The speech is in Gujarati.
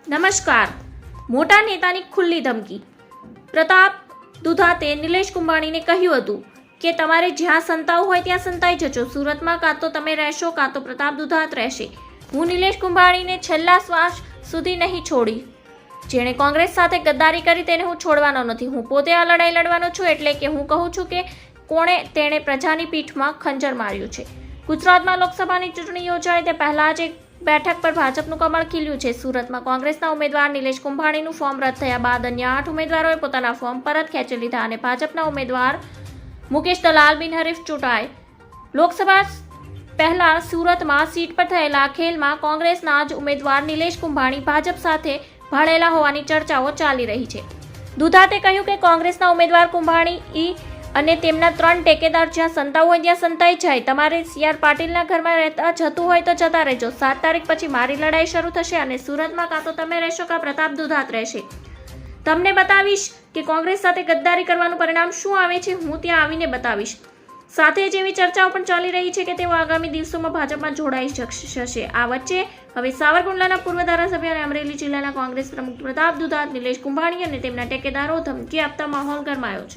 નમસ્કાર. મોટા નેતાની ખુલ્લી ધમકી. પ્રતાપ દુધાતે નિલેશ કુંભાણીને કહ્યું હતું કે તમારે જ્યાં સંતાવું હોય ત્યાં સંતાઈ જજો. સુરતમાં કાં તો તમે રહેશો કાં તો પ્રતાપ દુધાત રહેશે. હું નિલેશ કુંભાણીને છેલ્લા શ્વાસ સુધી નહીં છોડી. જેણે કોંગ્રેસ સાથે ગદ્દારી કરી તેને હું છોડવાનો નથી. હું પોતે આ લડાઈ લડવાનો છું. એટલે કે હું કહું છું કે કોણે તેણે પ્રજાની પીઠમાં ખંજર માર્યું છે. ગુજરાતમાં લોકસભાની ચૂંટણી યોજાય તે પહેલા જ એક બેઠક પર ભાજપનું કમળ ખીલ્યું છે. સુરતમાં કોંગ્રેસના ઉમેદવાર નિલેશ કુંભાણીનું ફોર્મ રદ થયા બાદ અન્ય 8 ઉમેદવારોએ પોતાના ફોર્મ પરત ખેંચી લીધા અને ભાજપના ઉમેદવાર મુકેશ દલાલ બિનહરીફ ચૂંટાય. લોકસભા પહેલા સુરતમાં સીટ પર થયેલા ખેલમાં કોંગ્રેસના જ ઉમેદવાર નિલેશ કુંભાણી ભાજપ સાથે ભળેલા હોવાની ચર્ચાઓ ચાલી રહી છે. દુધાતે કહ્યું કે કોંગ્રેસના ઉમેદવાર કુંભાણી અને તેમના 3 ટેકેદાર જ્યાં સંતાવું હોય ત્યાં સંતાઈ જાય. તમારે CR પાટીલના ઘરમાં રહેતા જતું હોય તો જતા રહેજો. 7 તારીખ પછી મારી લડાઈ શરૂ થશે અને સુરતમાં કાં તો તમે રહેશો કાં પ્રતાપ દુધાત રહેશે. તમને બતાવીશ કે કોંગ્રેસ સાથે ગદ્દારી કરવાનું પરિણામ શું આવે છે. હું ત્યાં આવીને બતાવીશ. સાથે જ એવી ચર્ચાઓ પણ ચાલી રહી છે કે તેઓ આગામી દિવસોમાં ભાજપમાં જોડાઈ જશે. આ વચ્ચે હવે સાવરકુંડલાના પૂર્વ ધારાસભ્ય અને અમરેલી જિલ્લાના કોંગ્રેસ પ્રમુખ પ્રતાપ દુધાત નિલેશ કુંભાણી અને તેમના ટેકેદારો ધમકી આપતા માહોલ ગરમાયો છે.